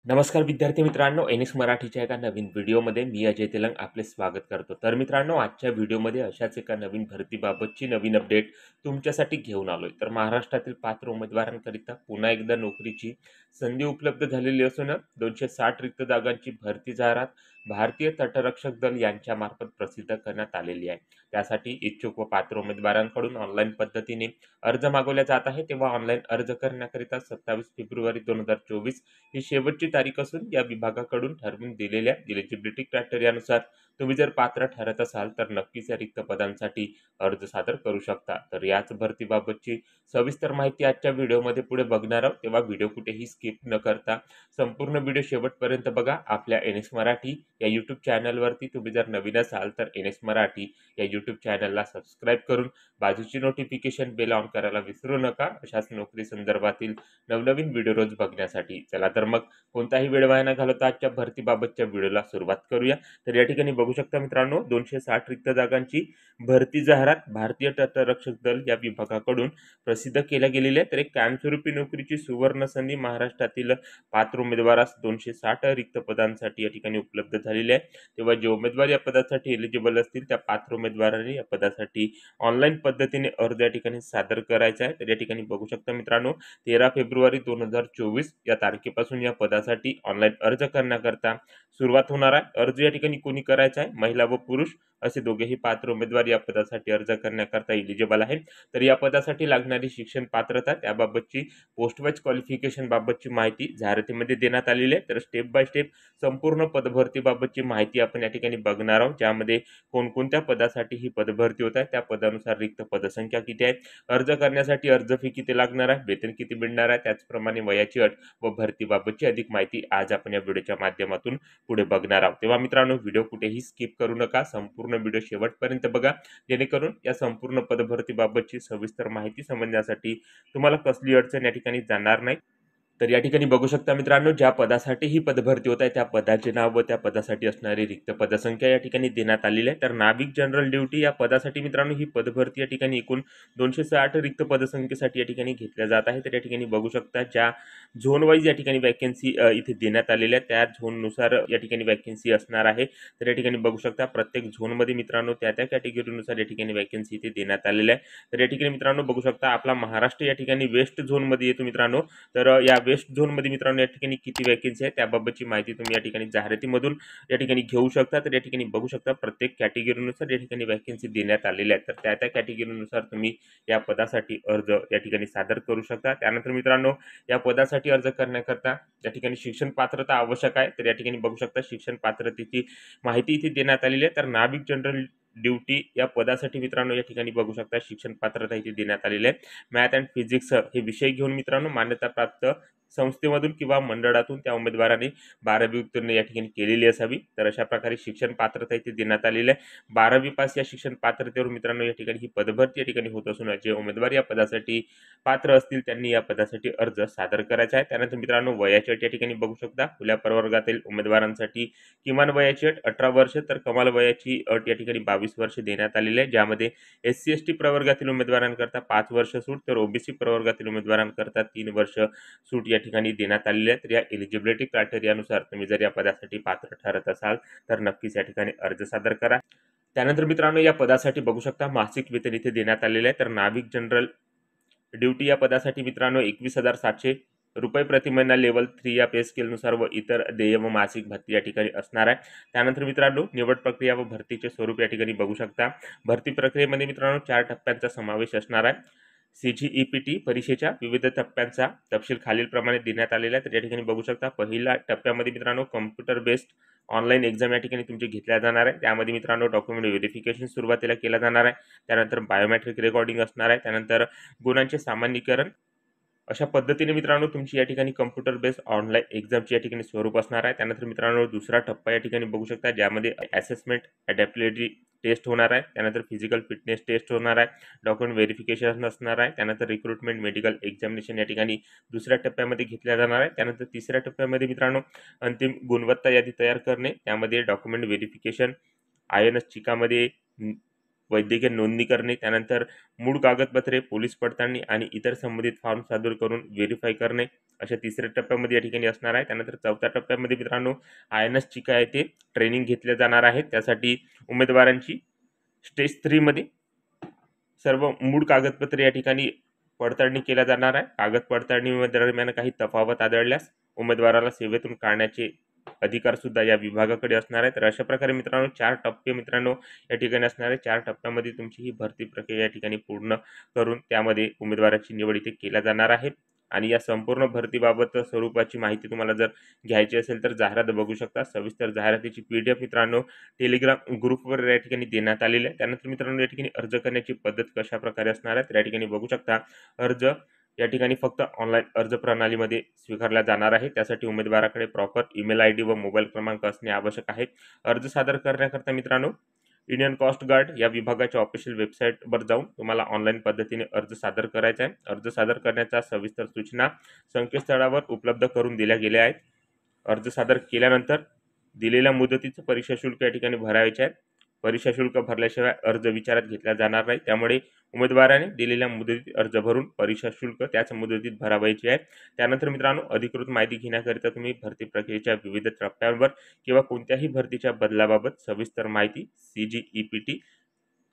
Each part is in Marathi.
नमस्कार विद्यार्थी मित्रांनो, एन एस मराठीच्या एका नवीन व्हिडिओमध्ये मी अजय तेलंग आपले स्वागत करतो। तर मित्रांनो, आजच्या व्हिडिओमध्ये अशाच एका नवीन भरतीबाबतची नवीन अपडेट तुमच्यासाठी घेऊन आलोय। तर महाराष्ट्रातील पात्र उमेदवारांकरिता पुन्हा एकदा नोकरीची संधी उपलब्ध झालेली असून 260 रिक्त जागांची भरती जाहिरात भारतीय तटरक्षक दल यांच्यामार्फत प्रसिद्ध करण्यात आलेली आहे। त्यासाठी इच्छुक व पात्र उमेदवारांकडून ऑनलाईन पद्धतीने अर्ज मागवला जात आहे। तेव्हा ऑनलाईन अर्ज करण्याकरिता 27 फेब्रुवारी 2024 ही शेवटची तारीख असून या विभागाकडून ठरवून दिलेल्या एलिजिबिलिटी क्रायटेरियानुसार तुम्ही जर पात्र ठरत असाल तर नक्कीच या रिक्त पदांसाठी अर्ज सादर करू शकता। तर याच भरतीबाबतची सविस्तर माहिती आजच्या व्हिडिओमध्ये पुढे बघणार आहोत, तेव्हा व्हिडिओ कुठेही स्किप न करता संपूर्ण व्हिडिओ शेवटपर्यंत बघा। आपल्या एन एस मराठी या यूट्यूब चॅनलवरती तुम्ही जर नवीन असाल तर एन एस मराठी या यूट्यूब चॅनलला सबस्क्राईब करून बाजूची नोटिफिकेशन बेल ऑन करायला विसरू नका, अशाच नोकरी संदर्भातील नवनवीन व्हिडिओ रोज बघण्यासाठी। चला तर मग कोणताही वेळ वाया न घालवता आजच्या भरतीबाबतच्या व्हिडिओला सुरुवात करूया। तर या ठिकाणी बघू शकता मित्रांनो, 260 रिक्त जागांची भरती जाहिरात भारतीय तटरक्षक दल या विभागाकडून प्रसिद्ध केल्या गेलेली आहे। तर एक कायमस्वरूपी नोकरीची सुवर्ण संधी महाराष्ट्रातील पात्र उमेदवारास 260 रिक्त पदांसाठी या ठिकाणी उपलब्ध झालेली आहे। तेव्हा जे उमेदवार या पदासाठी एलिजिबल असतील त्या पात्र उमेदवारांनी या पदासाठी ऑनलाईन पद्धतीने अर्ज या ठिकाणी सादर करायचा आहे। तर या ठिकाणी बघू शकता मित्रांनो, 13 फेब्रुवारी 2024 या तारखेपासून या पदासाठी ऑनलाईन अर्ज करण्याकरता सुरुवात होणार आहे। अर्ज या ठिकाणी कोणी करायचा आहे, महिला व पुरुष असे दोघेही पात्र उमेदवार या पदासाठी अर्ज करण्याकरता एलिजिबल आहे। तर या पदासाठी लागणारी शिक्षण पात्रता त्याबाबतची पोस्ट वाईज क्वालिफिकेशन बाबतची माहिती जाहिरातीमध्ये देण्यात आलेली आहे। तर स्टेप बाय स्टेप संपूर्ण पदभरतीबाबतची माहिती आपण या ठिकाणी बघणार आहोत, ज्यामध्ये कोणकोणत्या पदासाठी ही पदभरती होत आहे, त्या पदानुसार रिक्त पदसंख्या किती आहे, अर्ज करण्यासाठी अर्ज फी किती लागणार आहे, वेतन किती मिळणार आहे, त्याचप्रमाणे वयाची अट व भरतीबाबतची अधिक माहिती आज आपण या व्हिडिओच्या माध्यमातून पुढे बघणार आहोत। तेव्हा मित्रांनो, व्हिडिओ कुठेही स्किप करू नका, संपूर्ण व्हिडिओ शेवटपर्यंत बघा, जेणेकरून या संपूर्ण पदभरतीबाबतची सविस्तर माहिती समजण्यासाठी तुम्हाला कसली अडचण या ठिकाणी जाणार नाही। तर या ठिकाणी बघू शकता मित्रांनो, ज्या पदासाठी ही पदभरती होत आहे त्या पदाचे नाव व त्या पदासाठी असणारी रिक्त पदसंख्या या ठिकाणी देण्यात आलेली आहे। तर नाविक जनरल ड्युटी या पदासाठी मित्रांनो ही पदभरती या ठिकाणी एकूण 260 रिक्त पदसंख्येसाठी या ठिकाणी घेतल्या जात आहे। तर या ठिकाणी बघू शकता ज्या झोन वाईज या ठिकाणी वॅकन्सी इथे देण्यात आलेल्या आहेत, त्या झोननुसार या ठिकाणी वॅकन्सी असणार आहे। तर या ठिकाणी बघू शकता प्रत्येक झोनमध्ये मित्रांनो त्या त्या कॅटेगरीनुसार या ठिकाणी वॅकन्सी इथे देण्यात आलेल्या आहे। तर या ठिकाणी मित्रांनो बघू शकता आपला महाराष्ट्र या ठिकाणी वेस्ट झोनमध्ये येतो मित्रांनो। तर या वेस्ट झोनमध्ये मित्रांनो या ठिकाणी किती वॅकन्सी आहे त्याबाबतची माहिती तुम्ही या ठिकाणी जाहिरातीमधून या ठिकाणी घेऊ शकता। तर या ठिकाणी बघू शकता प्रत्येक कॅटेगरीनुसार या ठिकाणी वॅकन्सी देण्यात आलेल्या आहेत। तर त्या त्या कॅटेगरीनुसार तुम्ही या पदासाठी अर्ज या ठिकाणी सादर करू शकता। त्यानंतर मित्रांनो, या पदासाठी अर्ज करण्याकरता या ठिकाणी शिक्षण पात्रता आवश्यक आहे। तर या ठिकाणी बघू शकता शिक्षण पात्रतेची माहिती इथे देण्यात आलेली आहे। तर नाविक जनरल ड्युटी या पदासाठी मित्रांनो या ठिकाणी बघू शकता शिक्षण पात्रता इथे देण्यात आलेली आहे। मॅथ अँड फिजिक्स हे विषय घेऊन मित्रांनो मान्यताप्राप्त संस्थेमधून किंवा मंडळातून त्या उमेदवारांनी 12वी उत्तीर्ण या ठिकाणी केलेली असावी। तर अशा प्रकारे शिक्षण पात्रता इथे देण्यात आलेली आहे। 12वी पास या शिक्षण पात्रतेवर मित्रांनो या ठिकाणी ही पदभरती या ठिकाणी होत असून जे उमेदवार या पदासाठी पात्र असतील त्यांनी या पदासाठी अर्ज सादर करायचा आहे। त्यानंतर मित्रांनो, वयाची अट या ठिकाणी बघू शकता खुल्या प्रवर्गातील उमेदवारांसाठी किमान वयाची अट 18 वर्ष तर कमाल वयाची अट या ठिकाणी 22 वर्ष देण्यात आलेली आहे, ज्यामध्ये SC ST प्रवर्गातील उमेदवारांकरता 5 वर्ष सूट तर OBC प्रवर्गातील उमेदवारांकरता 3 वर्ष सूट या ठिकाणी देण्यात आलेली आहे। तर या एलिजिबिलिटी क्रायटेरियानुसार तुम्ही जर या पदासाठी पात्र ठरत असाल तर नक्कीच या ठिकाणी अर्ज सादर करा। त्यानंतर मित्रांनो, या पदासाठी बघू शकता मासिक वेतन इथे देण्यात आलेले आहे। तर नाविक जनरल ड्युटी या पदासाठी मित्रांनो 21,700 रुपये प्रति महिना लेवल 3 या पे स्केलनुसार व इतर देय व मासिक भत्ती या ठिकाणी असणार आहे। त्यानंतर मित्रांनो, निवड प्रक्रिया व भरतीचे स्वरूप या ठिकाणी बघू शकता। भरती प्रक्रियेमध्ये मित्रांनो 4 टप्प्यांचा समावेश असणार आहे। CGEPT परीक्षेच्या विविध टप्प्यांचा तपशील खालीलप्रमाणे देण्यात आलेला आहे। तर या ठिकाणी बघू शकता पहिल्या टप्प्यामध्ये मित्रांनो कम्प्युटर बेस्ड ऑनलाईन एक्झाम या ठिकाणी तुमची घेतल्या जाणार आहे। त्यामध्ये मित्रांनो डॉक्युमेंट व्हेरिफिकेशन सुरुवातीला केलं जाणार आहे। त्यानंतर बायोमेट्रिक रेकॉर्डिंग असणार आहे। त्यानंतर गुणांचे सामान्यीकरण अशा पद्धतीने मित्रांनो तुमची या ठिकाणी कम्प्युटर बेस्ड ऑनलाईन एक्झामची या ठिकाणी स्वरूप असणार आहे। त्यानंतर मित्रांनो दुसरा टप्पा या ठिकाणी बघू शकता, ज्यामध्ये असेसमेंट अडॅप्टिबिलिटी टेस्ट होणार आहे। त्यानंतर फिजिकल फिटनेस टेस्ट होणार आहे, डॉक्युमेंट व्हेरिफिकेशन असणार आहे। त्यानंतर रिक्रुटमेंट मेडिकल एक्झामिनेशन या ठिकाणी दुसऱ्या टप्प्यामध्ये घेतल्या जाणार आहे। त्यानंतर तिसऱ्या टप्प्यामध्ये मित्रांनो अंतिम गुणवत्ता यादी तयार करणे, त्यामध्ये डॉक्युमेंट व्हेरिफिकेशन, INS चिकामध्ये वैद्यकीय नोंदणी करणे, त्यानंतर मूळ कागदपत्रे, पोलीस पडताळणी आणि इतर संबंधित फॉर्म सादर करून व्हेरीफाय करणे, अशा तिसऱ्या टप्प्यामध्ये या ठिकाणी असणार आहे. त्यानंतर चौथ्या टप्प्यामध्ये मित्रांनो INS चिका येथे ट्रेनिंग घेतले जाणार आहे. त्यासाठी उमेदवारांची स्टेज 3 मध्ये सर्व मूळ कागदपत्रे या ठिकाणी पडताळणी केल्या जाणार आहे. कागद पडताळणी दरम्यान काही तफावत आढळल्यास उमेदवाराला सेवेतून काढण्याचे अधिकार सुद्धा या विभागाकडे असणार आहे. तर अशा प्रकारे मित्रांनो 4 टप्पे मित्रांनो या ठिकाणी असणार आहे. 4 टप्प्यामध्ये तुमची ही भरती प्रक्रिया या ठिकाणी पूर्ण करून त्यामध्ये उमेदवाराची निवड इथे केल्या जाणार आहे. आणि या संपूर्ण भरतीबाबत स्वरूपाची माहिती तुम्हाला जर घ्यायची असेल तर जाहिरात बघू शकता. सविस्तर जाहिरातीची PDF मित्रांनो टेलिग्राम ग्रुपवर या ठिकाणी देण्यात आलेली आहे. त्यानंतर मित्रांनो या ठिकाणी अर्ज करण्याची पद्धत कशा प्रकारे असणार आहे तर या ठिकाणी बघू शकता. अर्ज या ठिकाणी फक्त ऑनलाईन अर्ज प्रणालीमध्ये स्वीकारला जाणार आहे. त्यासाठी उमेदवाराकडे प्रॉपर ईमेल ID व मोबाईल क्रमांक असणे आवश्यक आहे. अर्ज सादर करण्याकरता मित्रांनो इंडियन कोस्ट गार्ड या विभागाच्या ऑफिशियल वेबसाईटवर जाऊन तुम्हाला ऑनलाईन पद्धतीने अर्ज सादर करायचा आहे. अर्ज सादर करण्याच्या सविस्तर सूचना संकेतस्थळावर उपलब्ध करून दिल्या गेल्या आहेत. अर्ज सादर केल्यानंतर दिलेल्या मुदतीचं परीक्षा शुल्क या ठिकाणी भरायचे आहे. परीक्षा शुल्क भरल्याशिवाय अर्ज विचारात घेतला जाणार नाही. त्यामुळे उमेदवाराने दिलेल्या मुदतीत अर्ज भरून परीक्षा शुल्क त्याच मुदतीत भरावायचे आहे. त्यानंतर मित्रांनो अधिकृत माहिती घेण्याकरिता तुम्ही भरती प्रक्रियेच्या विविध टप्प्यांवर किंवा कोणत्याही भरतीच्या बदलाबाबत सविस्तर माहिती CGEPT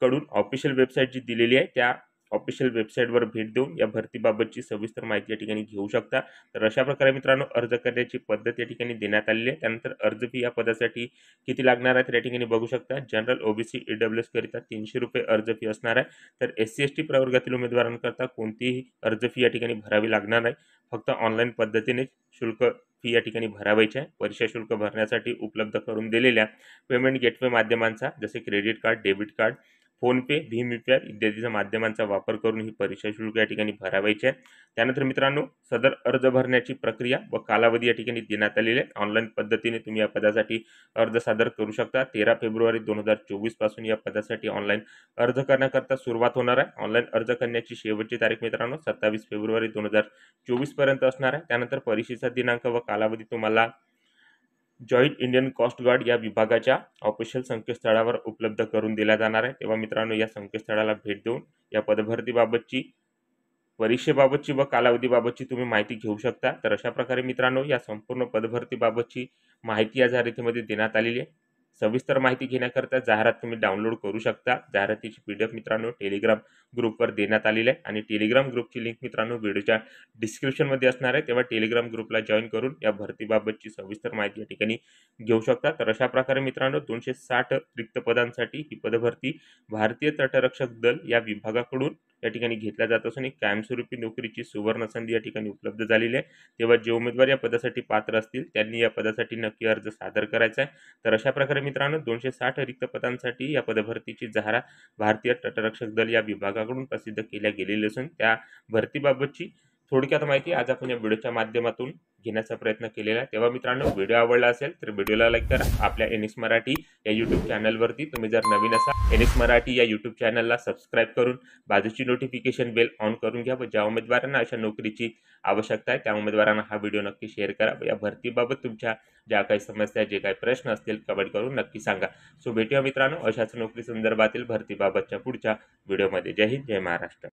कडून ऑफिशियल वेबसाईट जी दिलेली आहे त्या ऑफिशियल वेबसाईटवर भेट देऊन या भरतीबाबतची सविस्तर माहिती या ठिकाणी घेऊ शकता. तर अशा प्रकारे मित्रांनो अर्ज करण्याची पद्धत या ठिकाणी देण्यात आलेली आहे. त्यानंतर अर्ज फी या पदासाठी किती लागणार आहे तर या ठिकाणी बघू शकता. जनरल OBC EWS करिता ₹300 अर्ज फी असणार आहे. तर SC ST प्रवर्गातील उमेदवारांकरता कोणतीही अर्ज फी या ठिकाणी भरावी लागणार नाही. फक्त ऑनलाईन पद्धतीने शुल्क फी या ठिकाणी भरावायची आहे. परीक्षा शुल्क भरण्यासाठी उपलब्ध करून दिलेल्या पेमेंट गेटवे माध्यमांचा जसे credit card, debit card, PhonePe, Bhim UPI इत्यादीच्या माध्यमांचा वापर करून ही परीक्षा शुल्क या ठिकाणी भरावायचे आहे. त्यानंतर मित्रांनो सदर अर्ज भरण्याची प्रक्रिया व कालावधी या ठिकाणी देण्यात आलेली आहे. ऑनलाईन पद्धतीने तुम्ही या पदासाठी अर्ज सादर करू शकता. 13 फेब्रुवारी 2024 पासून या पदासाठी ऑनलाईन अर्ज करण्याकरता सुरुवात होणार आहे. ऑनलाईन अर्ज करण्याची शेवटची तारीख मित्रांनो 27 फेब्रुवारी 2024 पर्यंत असणार आहे. त्यानंतर परीक्षेचा दिनांक व कालावधी तुम्हाला जॉईंट इंडियन कोस्ट गार्ड या विभागाच्या ऑफिशियल संकेतस्थळावर उपलब्ध करून दिला जाणार आहे. तेव्हा मित्रांनो या संकेतस्थळाला भेट देऊन या पदभरतीबाबतची परीक्षेबाबतची व कालावधीबाबतची तुम्ही माहिती घेऊ शकता. तर अशा प्रकारे मित्रांनो या संपूर्ण पदभरतीबाबतची माहिती या जाहिरातीमध्ये देण्यात आलेली आहे. सविस्तर माहिती घेण्याकरता जाहिरात तुम्ही डाउनलोड करू शकता. जाहिरातीची PDF मित्रांनो टेलिग्राम ग्रुपवर देण्यात आलेली आहे आणि टेलिग्राम ग्रुपची लिंक मित्रांनो व्हिडिओच्या डिस्क्रिप्शनमध्ये असणार आहे. तेव्हा टेलिग्राम ग्रुपला जॉईन करून या भरतीबाबतची सविस्तर माहिती या ठिकाणी घेऊ शकता. तर अशा प्रकारे मित्रांनो 260 रिक्त पदांसाठी ही पदभरती भारतीय तटरक्षक दल या विभागाकडून या ठिकाणी घेतल्या जात असून एक कायमस्वरूपी नोकरीची सुवर्ण संधी या ठिकाणी उपलब्ध झालेली आहे. तेव्हा जे उमेदवार या पदासाठी पात्र असतील त्यांनी या पदासाठी नक्की अर्ज सादर करायचा आहे. तर अशा प्रकारे मित्रांनो 260 रिक्त पदांसाठी या पदभरतीची जाहिरात भारतीय तटरक्षक दल या विभागाकडून प्रसिद्ध केल्या गेलेली असून त्या भरतीबाबतची थोडक्यात माहिती आज आपण या व्हिडिओच्या माध्यमातून घेण्याचा प्रयत्न केलेला आहे. तेव्हा मित्रांनो व्हिडिओ आवडला असेल तर व्हिडिओला लाईक करा. आपल्या NS मराठी या यूट्यूब चॅनलवरती तुम्ही जर नवीन असाल NS मराठी या यूट्यूब चॅनलला सबस्क्राईब करून बाजूची नोटिफिकेशन बेल ऑन करून घ्या व ज्या उमेदवारांना अशा नोकरीची आवश्यकता आहे त्या उमेदवारांना हा व्हिडिओ नक्की शेअर करा व या भरतीबाबत तुमच्या ज्या काही समस्या जे काही प्रश्न असतील कमेंट करून नक्की सांगा. सो भेटूया मित्रांनो अशाच नोकरी संदर्भातील भरतीबाबतच्या पुढच्या व्हिडिओमध्ये. जय हिंद, जय महाराष्ट्र.